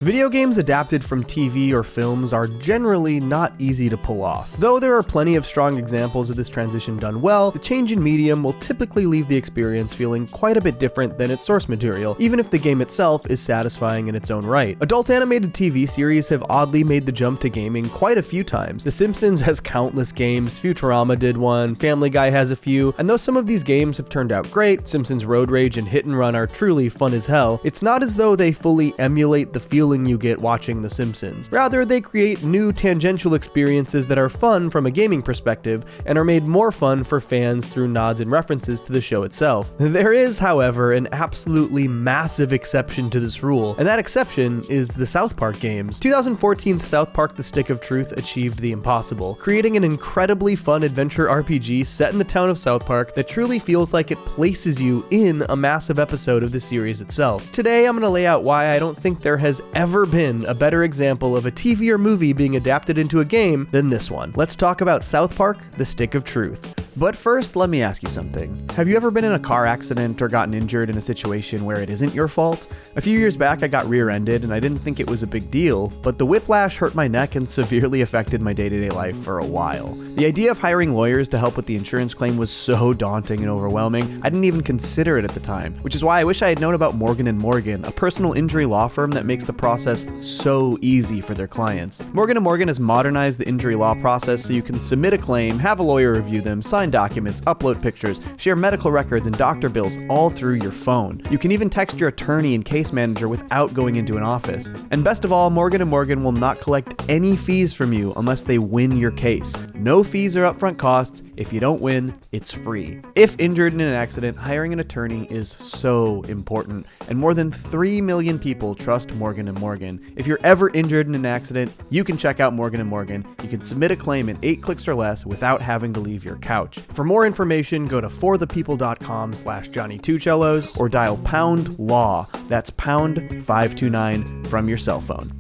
Video games adapted from TV or films are generally not easy to pull off. Though there are plenty of strong examples of this transition done well, the change in medium will typically leave the experience feeling quite a bit different than its source material, even if the game itself is satisfying in its own right. Adult animated TV series have oddly made the jump to gaming quite a few times. The Simpsons has countless games, Futurama did one, Family Guy has a few, and though some of these games have turned out great, Simpsons Road Rage and Hit and Run are truly fun as hell, it's not as though they fully emulate the feeling you get watching The Simpsons. Rather, they create new tangential experiences that are fun from a gaming perspective and are made more fun for fans through nods and references to the show itself. There is, however, an absolutely massive exception to this rule, and that exception is the South Park games. 2014's South Park: The Stick of Truth achieved the impossible, creating an incredibly fun adventure RPG set in the town of South Park that truly feels like it places you in a massive episode of the series itself. Today, I'm going to lay out why I don't think there has ever been a better example of a TV or movie being adapted into a game than this one. Let's talk about South Park: The Stick of Truth. But first, let me ask you something. Have you ever been in a car accident or gotten injured in a situation where it isn't your fault? A few years back, I got rear-ended and I didn't think it was a big deal, but the whiplash hurt my neck and severely affected my day-to-day life for a while. The idea of hiring lawyers to help with the insurance claim was so daunting and overwhelming, I didn't even consider it at the time, which is why I wish I had known about Morgan & Morgan, a personal injury law firm that makes the process so easy for their clients. Morgan & Morgan has modernized the injury law process so you can submit a claim, have a lawyer review them, sign documents, upload pictures, share medical records and doctor bills all through your phone. You can even text your attorney and case manager without going into an office. And best of all, Morgan & Morgan will not collect any fees from you unless they win your case. No fees or upfront costs. If you don't win, it's free. If injured in an accident, hiring an attorney is so important, and more than 3 million people trust Morgan & Morgan. If you're ever injured in an accident, you can check out Morgan & Morgan. You can submit a claim in 8 clicks or less without having to leave your couch. For more information, go to forthepeople.com/Johnny2Cellos or dial pound law. That's pound 529 from your cell phone.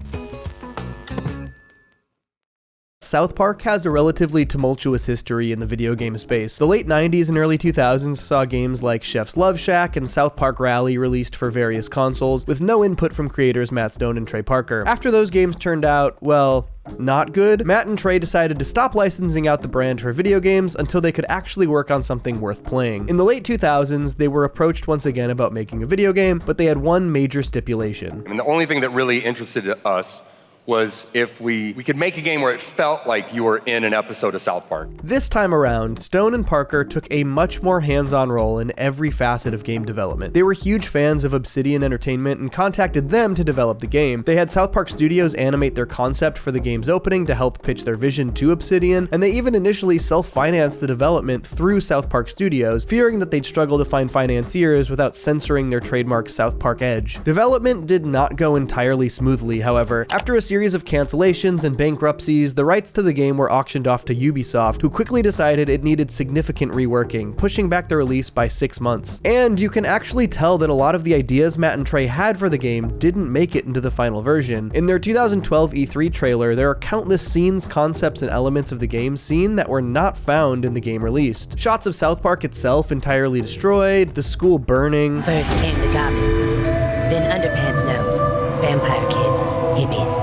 South Park has a relatively tumultuous history in the video game space. The late 90s and early 2000s saw games like Chef's Love Shack and South Park Rally released for various consoles, with no input from creators Matt Stone and Trey Parker. After those games turned out, well, not good, Matt and Trey decided to stop licensing out the brand for video games until they could actually work on something worth playing. In the late 2000s, they were approached once again about making a video game, but they had one major stipulation. The only thing that really interested us was if we could make a game where it felt like you were in an episode of South Park. This time around, Stone and Parker took a much more hands-on role in every facet of game development. They were huge fans of Obsidian Entertainment and contacted them to develop the game. They had South Park Studios animate their concept for the game's opening to help pitch their vision to Obsidian, and they even initially self-financed the development through South Park Studios, fearing that they'd struggle to find financiers without censoring their trademark South Park edge. Development did not go entirely smoothly, however. After a series of cancellations and bankruptcies, the rights to the game were auctioned off to Ubisoft, who quickly decided it needed significant reworking, pushing back the release by 6 months. And you can actually tell that a lot of the ideas Matt and Trey had for the game didn't make it into the final version. In their 2012 E3 trailer, there are countless scenes, concepts, and elements of the game seen that were not found in the game released. Shots of South Park itself entirely destroyed, the school burning. First came the goblins, then underpants gnomes, vampire kids, hippies,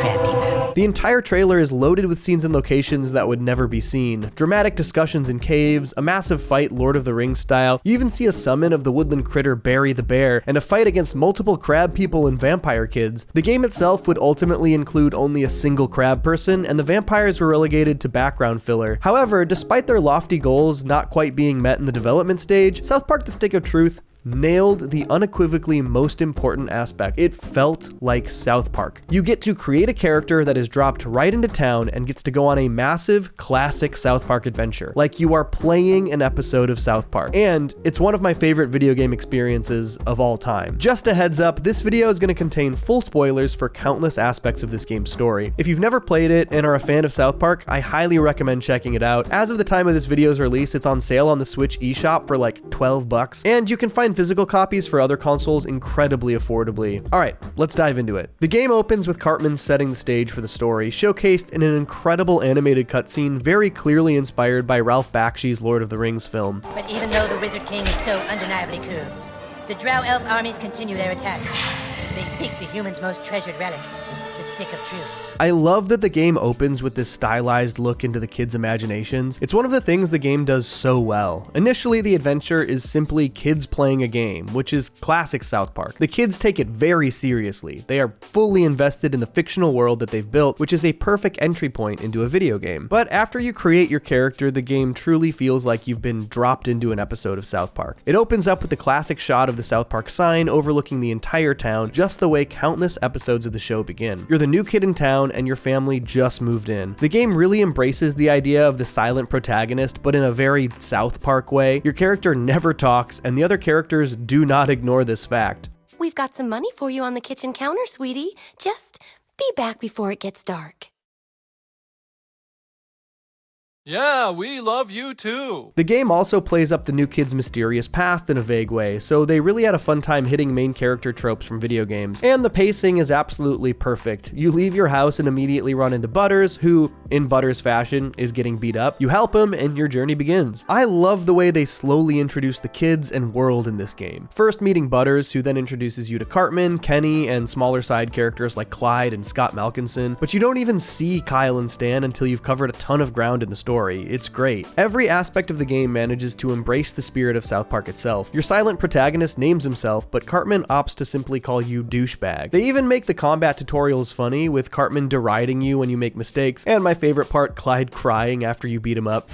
crab people. The entire trailer is loaded with scenes and locations that would never be seen. Dramatic discussions in caves, a massive fight Lord of the Rings style, you even see a summon of the woodland critter Barry the Bear, and a fight against multiple crab people and vampire kids. The game itself would ultimately include only a single crab person, and the vampires were relegated to background filler. However, despite their lofty goals not quite being met in the development stage, South Park: The Stick of Truth nailed the unequivocally most important aspect. It felt like South Park. You get to create a character that is dropped right into town and gets to go on a massive, classic South Park adventure, like you are playing an episode of South Park. And it's one of my favorite video game experiences of all time. Just a heads up, this video is going to contain full spoilers for countless aspects of this game's story. If you've never played it and are a fan of South Park, I highly recommend checking it out. As of the time of this video's release, it's on sale on the Switch eShop for like $12, and you can find physical copies for other consoles incredibly affordably. Alright, let's dive into it. The game opens with Cartman setting the stage for the story, showcased in an incredible animated cutscene very clearly inspired by Ralph Bakshi's Lord of the Rings film. But even though the Wizard King is so undeniably cool, the Drow Elf armies continue their attacks. They seek the human's most treasured relic, the stick of truth. I love that the game opens with this stylized look into the kids' imaginations. It's one of the things the game does so well. Initially, the adventure is simply kids playing a game, which is classic South Park. The kids take it very seriously. They are fully invested in the fictional world that they've built, which is a perfect entry point into a video game. But after you create your character, the game truly feels like you've been dropped into an episode of South Park. It opens up with the classic shot of the South Park sign overlooking the entire town, just the way countless episodes of the show begin. You're the new kid in town, and your family just moved in. The game really embraces the idea of the silent protagonist, but in a very South Park way. Your character never talks, and the other characters do not ignore this fact. We've got some money for you on the kitchen counter, sweetie. Just be back before it gets dark. Yeah, we love you too. The game also plays up the new kid's mysterious past in a vague way, so they really had a fun time hitting main character tropes from video games. And the pacing is absolutely perfect. You leave your house and immediately run into Butters, who, in Butters fashion, is getting beat up. You help him and your journey begins. I love the way they slowly introduce the kids and world in this game. First meeting Butters, who then introduces you to Cartman, Kenny, and smaller side characters like Clyde and Scott Malkinson, but you don't even see Kyle and Stan until you've covered a ton of ground in the story. It's great. Every aspect of the game manages to embrace the spirit of South Park itself. Your silent protagonist names himself, but Cartman opts to simply call you douchebag. They even make the combat tutorials funny, with Cartman deriding you when you make mistakes, and my favorite part, Clyde crying after you beat him up.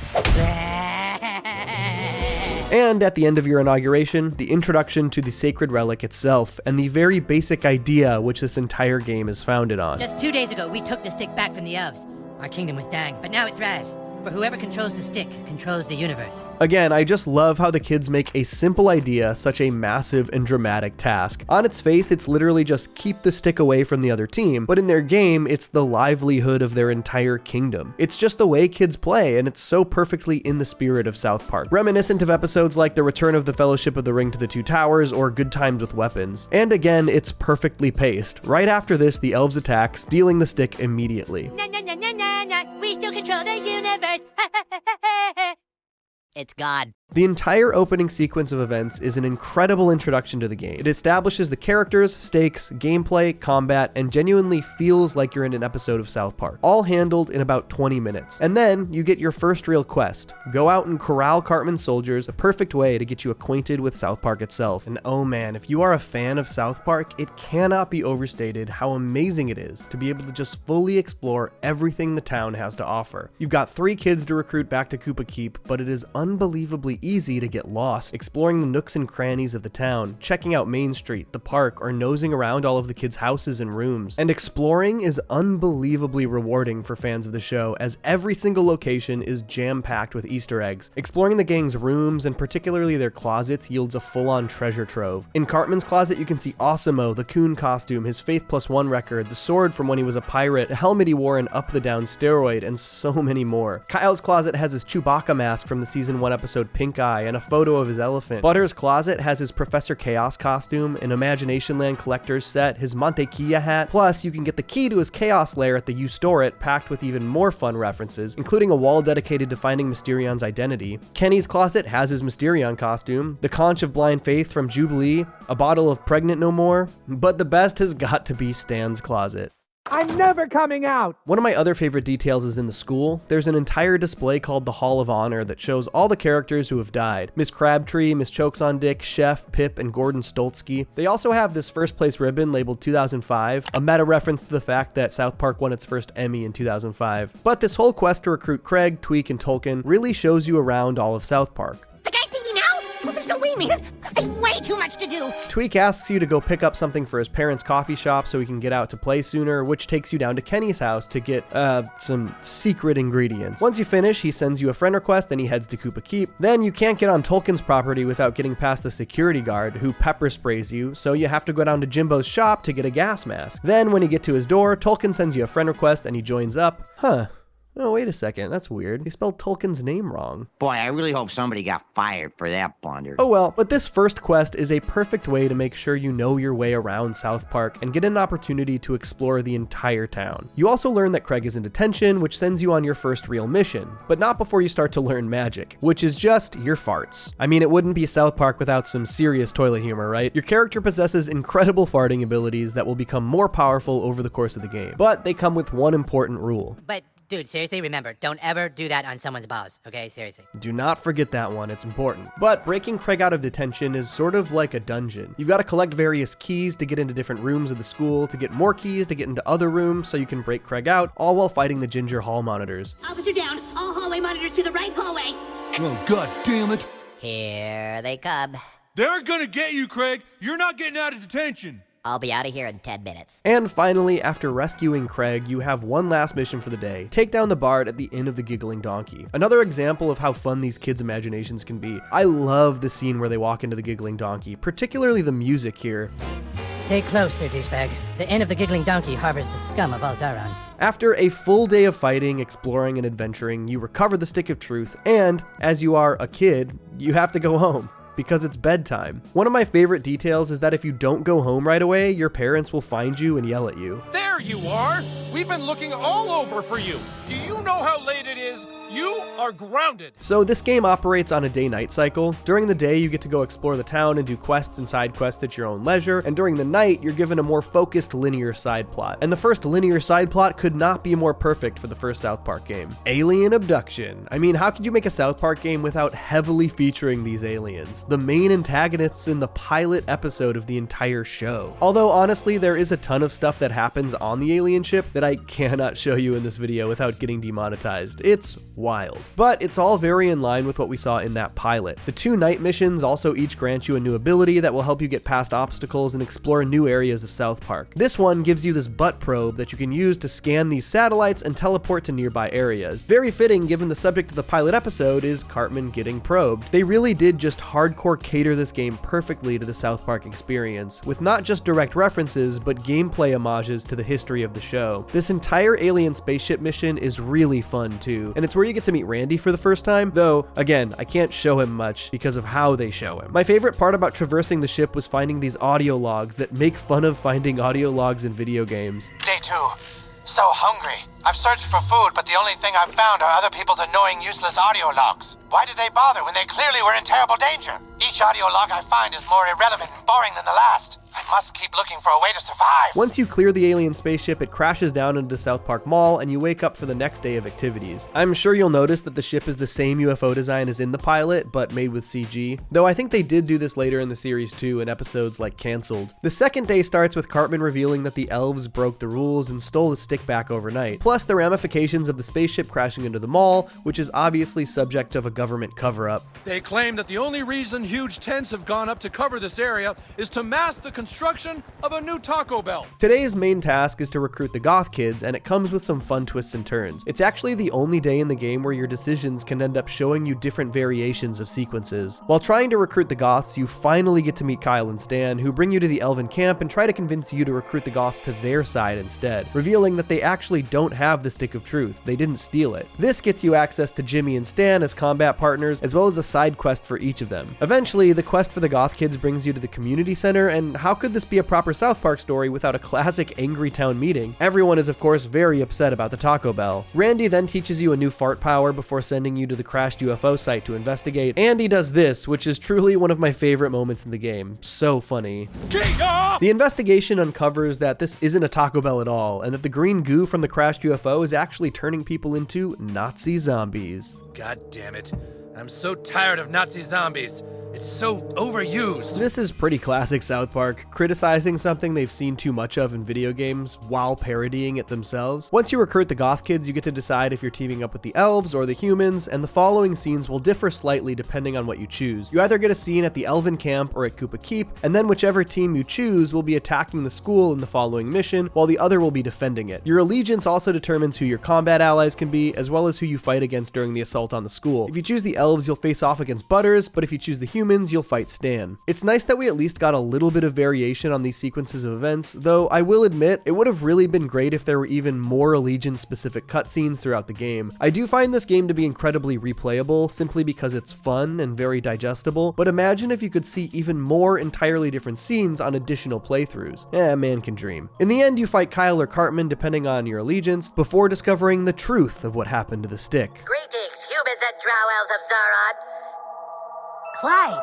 And at the end of your inauguration, the introduction to the sacred relic itself, and the very basic idea which this entire game is founded on. Just 2 days ago, we took the stick back from the elves. Our kingdom was dying, but now it thrives. For whoever controls the stick controls the universe. Again, I just love how the kids make a simple idea such a massive and dramatic task. On its face, it's literally just keep the stick away from the other team, but in their game, it's the livelihood of their entire kingdom. It's just the way kids play, and it's so perfectly in the spirit of South Park. Reminiscent of episodes like The Return of the Fellowship of the Ring to the Two Towers or Good Times with Weapons. And again, it's perfectly paced. Right after this, the elves attack, stealing the stick immediately. Na na na na na na. We still control the universe. It's God. The entire opening sequence of events is an incredible introduction to the game. It establishes the characters, stakes, gameplay, combat, and genuinely feels like you're in an episode of South Park, all handled in about 20 minutes. And then you get your first real quest. Go out and corral Cartman's soldiers, a perfect way to get you acquainted with South Park itself. And oh man, if you are a fan of South Park, it cannot be overstated how amazing it is to be able to just fully explore everything the town has to offer. You've got 3 kids to recruit back to Koopa Keep, but it is unbelievably easy to get lost, exploring the nooks and crannies of the town, checking out Main Street, the park, or nosing around all of the kids' houses and rooms. And exploring is unbelievably rewarding for fans of the show, as every single location is jam-packed with Easter eggs. Exploring the gang's rooms, and particularly their closets, yields a full-on treasure trove. In Cartman's closet, you can see Osimo, the Coon costume, his Faith Plus One record, the sword from when he was a pirate, a helmet he wore in Up the Down steroid, and so many more. Kyle's closet has his Chewbacca mask from the Season 1 episode Pink Eye, and a photo of his elephant. Butter's closet has his Professor Chaos costume, an Imagination Land collector's set, his Mantequilla hat, plus you can get the key to his Chaos lair at the You Store It, packed with even more fun references, including a wall dedicated to finding Mysterion's identity. Kenny's closet has his Mysterion costume, the conch of Blind Faith from Jubilee, a bottle of Pregnant No More, but the best has got to be Stan's closet. I'm never coming out! One of my other favorite details is in the school. There's an entire display called the Hall of Honor that shows all the characters who have died. Miss Crabtree, Miss Chokes-on-Dick, Chef, Pip, and Gordon Stoltzky. They also have this first place ribbon labeled 2005, a meta reference to the fact that South Park won its first Emmy in 2005. But this whole quest to recruit Craig, Tweek, and Tolkien really shows you around all of South Park. The guys need me now? Well, there's no way, man. I have way too much to do. Tweek asks you to go pick up something for his parents' coffee shop so he can get out to play sooner, which takes you down to Kenny's house to get, some secret ingredients. Once you finish, he sends you a friend request and he heads to Koopa Keep. Then you can't get on Tolkien's property without getting past the security guard, who pepper sprays you, so you have to go down to Jimbo's shop to get a gas mask. Then when you get to his door, Tolkien sends you a friend request and he joins up. Huh. Oh, wait a second, that's weird. They spelled Tolkien's name wrong. Boy, I really hope somebody got fired for that blunder. Oh well, but this first quest is a perfect way to make sure you know your way around South Park and get an opportunity to explore the entire town. You also learn that Craig is in detention, which sends you on your first real mission, but not before you start to learn magic, which is just your farts. I mean, it wouldn't be South Park without some serious toilet humor, right? Your character possesses incredible farting abilities that will become more powerful over the course of the game, but they come with one important rule. But, dude, seriously, remember, don't ever do that on someone's balls, okay? Seriously. Do not forget that one, it's important. But breaking Craig out of detention is sort of like a dungeon. You've got to collect various keys to get into different rooms of the school, to get more keys to get into other rooms so you can break Craig out, all while fighting the Ginger Hall monitors. Officer down, all hallway monitors to the right hallway. Oh, God damn it. Here they come. They're gonna get you, Craig. You're not getting out of detention. I'll be out of here in 10 minutes. And finally, after rescuing Craig, you have one last mission for the day. Take down the bard at the Inn of the Giggling Donkey. Another example of how fun these kids' imaginations can be. I love the scene where they walk into the Giggling Donkey, particularly the music here. Stay close, Sir Douchebag. The Inn of the Giggling Donkey harbors the scum of Alzaron. After a full day of fighting, exploring, and adventuring, you recover the Stick of Truth, and, as you are a kid, you have to go home, because it's bedtime. One of my favorite details is that if you don't go home right away, your parents will find you and yell at you. There you are. We've been looking all over for you. Do you know how late it is? You are grounded. So this game operates on a day-night cycle. During the day, you get to go explore the town and do quests and side quests at your own leisure, and during the night, you're given a more focused linear side plot. And the first linear side plot could not be more perfect for the first South Park game. Alien abduction. I mean, how could you make a South Park game without heavily featuring these aliens? The main antagonists in the pilot episode of the entire show. Although honestly, there is a ton of stuff that happens on the alien ship that I cannot show you in this video without getting demonetized. It's wild. But it's all very in line with what we saw in that pilot. The 2 night missions also each grant you a new ability that will help you get past obstacles and explore new areas of South Park. This one gives you this butt probe that you can use to scan these satellites and teleport to nearby areas. Very fitting given the subject of the pilot episode is Cartman getting probed. They really did just hardcore cater this game perfectly to the South Park experience, with not just direct references, but gameplay homages to the history of the show. This entire alien spaceship mission is really fun too, and it's where you get to meet Randy for the first time, though, again, I can't show him much because of how they show him. My favorite part about traversing the ship was finding these audio logs that make fun of finding audio logs in video games. Day 2. So hungry. I've searched for food, but the only thing I've found are other people's annoying, useless audio logs. Why did they bother when they clearly were in terrible danger? Each audio log I find is more irrelevant and boring than the last. I must keep looking for a way to survive. Once you clear the alien spaceship, it crashes down into the South Park Mall, and you wake up for the next day of activities. I'm sure you'll notice that the ship is the same UFO design as in the pilot, but made with CG, though I think they did do this later in the series too in episodes like Cancelled. The second day starts with Cartman revealing that the elves broke the rules and stole the stick back overnight, plus the ramifications of the spaceship crashing into the mall, which is obviously subject of a government cover-up. They claim that the only reason huge tents have gone up to cover this area is to mask the construction of a new Taco Bell. Today's main task is to recruit the goth kids, and it comes with some fun twists and turns. It's actually the only day in the game where your decisions can end up showing you different variations of sequences. While trying to recruit the goths, you finally get to meet Kyle and Stan, who bring you to the elven camp and try to convince you to recruit the goths to their side instead, revealing that they actually don't have the Stick of Truth. They didn't steal it. This gets you access to Jimmy and Stan as combat partners, as well as a side quest for each of them. Eventually, the quest for the goth kids brings you to the community center, and how could this be a proper South Park story without a classic Angry Town meeting? Everyone is of course very upset about the Taco Bell. Randy then teaches you a new fart power before sending you to the crashed UFO site to investigate, and he does this, which is truly one of my favorite moments in the game. So funny. The investigation uncovers that this isn't a Taco Bell at all, and that the green goo from the crashed UFO is actually turning people into Nazi zombies. God damn it. I'm so tired of Nazi zombies. It's so overused. This is pretty classic South Park, criticizing something they've seen too much of in video games while parodying it themselves. Once you recruit the goth kids, you get to decide if you're teaming up with the elves or the humans, and the following scenes will differ slightly depending on what you choose. You either get a scene at the elven camp or at Koopa Keep, and then whichever team you choose will be attacking the school in the following mission, while the other will be defending it. Your allegiance also determines who your combat allies can be, as well as who you fight against during the assault on the school. If you choose the elves, you'll face off against Butters, but if you choose the humans, you'll fight Stan. It's nice that we at least got a little bit of variation on these sequences of events, though I will admit, it would have really been great if there were even more Allegiance-specific cutscenes throughout the game. I do find this game to be incredibly replayable, simply because it's fun and very digestible, but imagine if you could see even more entirely different scenes on additional playthroughs. Man can dream. In the end, you fight Kyle or Cartman, depending on your allegiance, before discovering the truth of what happened to the stick. Greetings, humans and drow elves of Zarod. Clyde!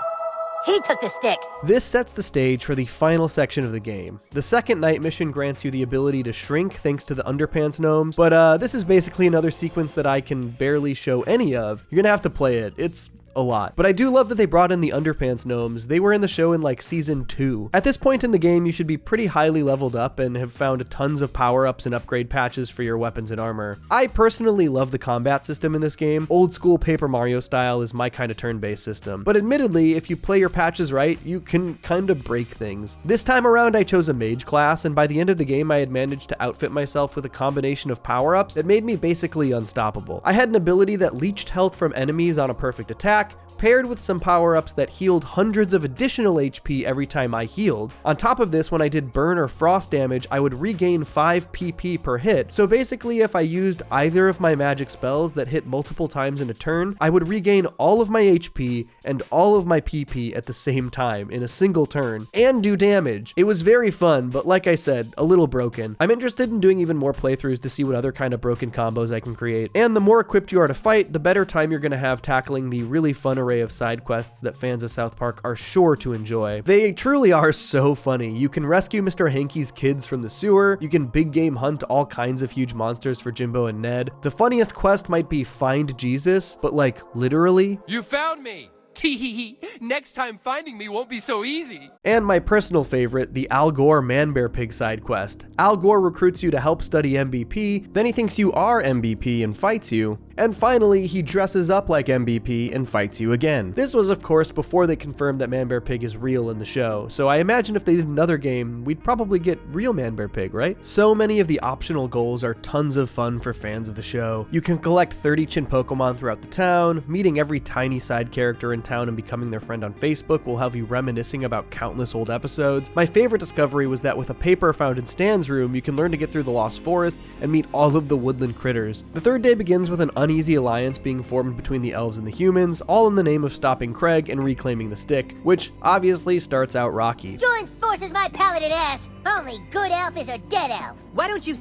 He took the stick! This sets the stage for the final section of the game. The second night mission grants you the ability to shrink thanks to the underpants gnomes, but this is basically another sequence that I can barely show any of. You're gonna have to play it. It's a lot. But I do love that they brought in the underpants gnomes. They were in the show in like season 2. At this point in the game, you should be pretty highly leveled up and have found tons of power-ups and upgrade patches for your weapons and armor. I personally love the combat system in this game. Old school Paper Mario style is my kind of turn-based system. But admittedly, if you play your patches right, you can kind of break things. This time around, I chose a mage class, and by the end of the game, I had managed to outfit myself with a combination of power-ups that made me basically unstoppable. I had an ability that leached health from enemies on a perfect attack, paired with some power-ups that healed hundreds of additional HP every time I healed. On top of this, when I did burn or frost damage, I would regain 5 PP per hit. So basically, if I used either of my magic spells that hit multiple times in a turn, I would regain all of my HP and all of my PP at the same time in a single turn, and do damage. It was very fun, but like I said, a little broken. I'm interested in doing even more playthroughs to see what other kind of broken combos I can create, and the more equipped you are to fight, the better time you're going to have tackling the really fun array of side quests that fans of South Park are sure to enjoy. They truly are so funny. You can rescue Mr. Hankey's kids from the sewer, you can big game hunt all kinds of huge monsters for Jimbo and Ned. The funniest quest might be Find Jesus, but like literally. You found me! Tee-hee-hee. Next time finding me won't be so easy. And my personal favorite, the Al Gore Man-Bear Pig side quest. Al Gore recruits you to help study MVP, then he thinks you are MVP and fights you, and finally he dresses up like MVP and fights you again. This was of course before they confirmed that Man-Bear Pig is real in the show, so I imagine if they did another game, we'd probably get real Man-Bear Pig, right? So many of the optional goals are tons of fun for fans of the show. You can collect 30 Chin Pokemon throughout the town, meeting every tiny side character in town and becoming their friend on Facebook will have you reminiscing about countless old episodes. My favorite discovery was that with a paper found in Stan's room, you can learn to get through the Lost Forest and meet all of the woodland critters. The third day begins with an uneasy alliance being formed between the elves and the humans, all in the name of stopping Craig and reclaiming the stick, which obviously starts out rocky. Join forces, my paladin ass! Only good elf is a dead elf! Why don't you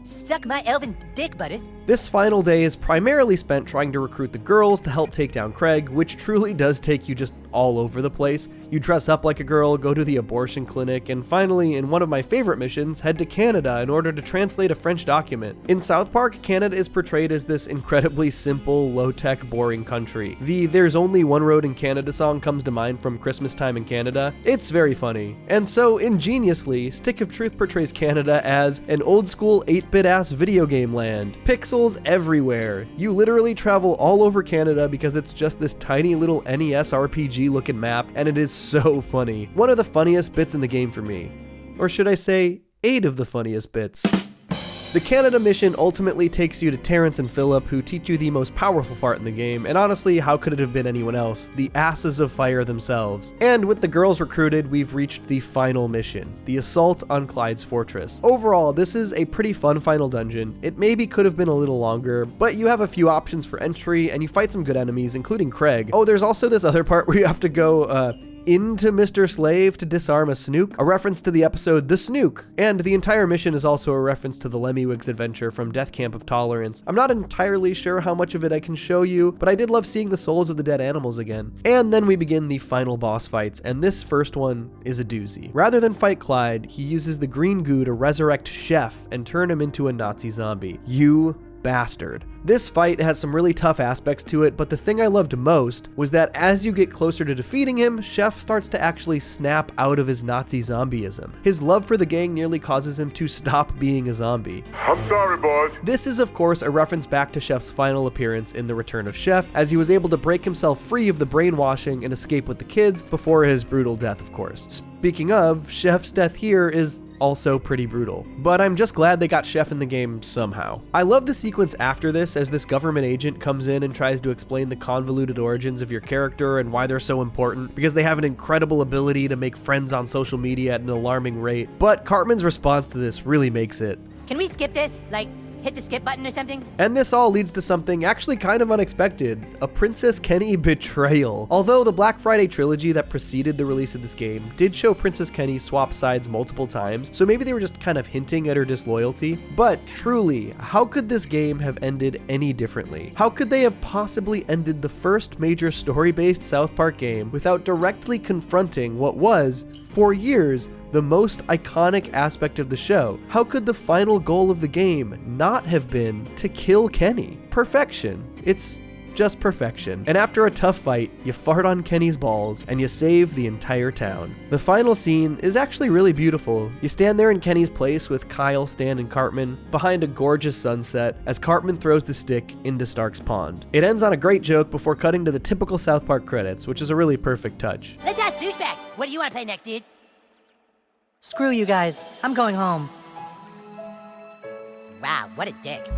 suck my elven dick, Butters? This final day is primarily spent trying to recruit the girls to help take down Craig, which truly does take you just all over the place. You dress up like a girl, go to the abortion clinic, and finally, in one of my favorite missions, head to Canada in order to translate a French document. In South Park, Canada is portrayed as this incredibly simple, low-tech, boring country. The "There's Only One Road in Canada" song comes to mind from Christmas Time in Canada. It's very funny. And so, ingeniously, Stick of Truth portrays Canada as an old-school 8-bit ass video game land. Pixels everywhere. You literally travel all over Canada because it's just this tiny little NES RPG looking map, and it is so funny. One of the funniest bits in the game for me. Or should I say, 8 of the funniest bits. The Canada mission ultimately takes you to Terrence and Philip, who teach you the most powerful part in the game, and honestly, how could it have been anyone else? The asses of fire themselves. And with the girls recruited, we've reached the final mission, the assault on Clyde's fortress. Overall, this is a pretty fun final dungeon. It maybe could have been a little longer, but you have a few options for entry, and you fight some good enemies, including Craig. Oh, there's also this other part where you have to go, into Mr. Slave to disarm a snook, a reference to the episode The Snook, and the entire mission is also a reference to the Lemmiwigs adventure from Death Camp of Tolerance. I'm not entirely sure how much of it I can show you, but I did love seeing the souls of the dead animals again. And then we begin the final boss fights, and this first one is a doozy. Rather than fight Clyde, he uses the green goo to resurrect Chef and turn him into a Nazi zombie. You bastard. This fight has some really tough aspects to it, but the thing I loved most was that as you get closer to defeating him, Chef starts to actually snap out of his Nazi zombieism. His love for the gang nearly causes him to stop being a zombie. I'm sorry, boys. This is of course a reference back to Chef's final appearance in The Return of Chef, as he was able to break himself free of the brainwashing and escape with the kids before his brutal death, of course. Speaking of, Chef's death here is also pretty brutal. But I'm just glad they got Chef in the game somehow. I love the sequence after this as this government agent comes in and tries to explain the convoluted origins of your character and why they're so important, because they have an incredible ability to make friends on social media at an alarming rate. But Cartman's response to this really makes it. Can we skip this? Like, hit the skip button or something? And this all leads to something actually kind of unexpected, a Princess Kenny betrayal. Although the Black Friday trilogy that preceded the release of this game did show Princess Kenny swap sides multiple times, so maybe they were just kind of hinting at her disloyalty. But truly, how could this game have ended any differently? How could they have possibly ended the first major story-based South Park game without directly confronting what was, for years, the most iconic aspect of the show? How could the final goal of the game not have been to kill Kenny? Perfection. It's just perfection. And after a tough fight, you fart on Kenny's balls and you save the entire town. The final scene is actually really beautiful. You stand there in Kenny's place with Kyle, Stan, and Cartman behind a gorgeous sunset as Cartman throws the stick into Stark's pond. It ends on a great joke before cutting to the typical South Park credits, which is a really perfect touch. Let's ask Douchebag. What do you want to play next, dude? Screw you guys. I'm going home. Wow, what a dick.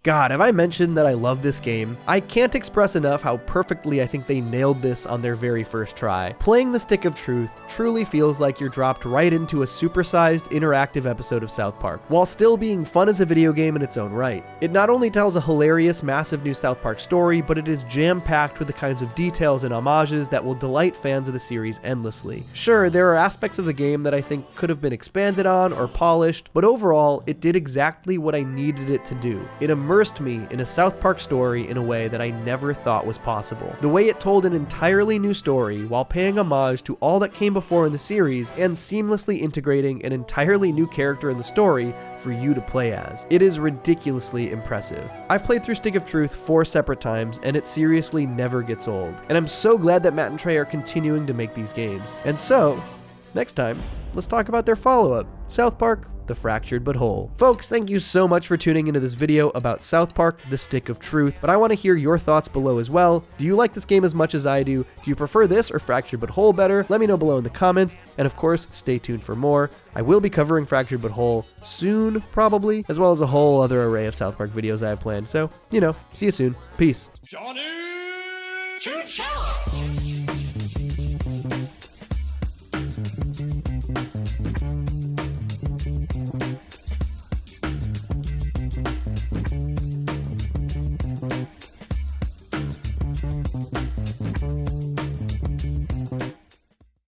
God, have I mentioned that I love this game? I can't express enough how perfectly I think they nailed this on their very first try. Playing the Stick of Truth truly feels like you're dropped right into a supersized interactive episode of South Park, while still being fun as a video game in its own right. It not only tells a hilarious, massive new South Park story, but it is jam-packed with the kinds of details and homages that will delight fans of the series endlessly. Sure, there are aspects of the game that I think could have been expanded on or polished, but overall, it did exactly what I needed it to do. It immersed me in a South Park story in a way that I never thought was possible. The way it told an entirely new story while paying homage to all that came before in the series and seamlessly integrating an entirely new character in the story for you to play as. It is ridiculously impressive. I've played through Stick of Truth 4 separate times, and it seriously never gets old. And I'm so glad that Matt and Trey are continuing to make these games. And so, next time, let's talk about their follow-up, South Park: The Fractured But Whole. Folks, thank you so much for tuning into this video about South Park: The Stick of Truth, but I want to hear your thoughts below as well. Do you like this game as much as I do? Do you prefer this or Fractured But Whole better? Let me know below in the comments, and of course, stay tuned for more. I will be covering Fractured But Whole soon, probably, as well as a whole other array of South Park videos I have planned, so, you know, see you soon. Peace. Johnny! Two cellos.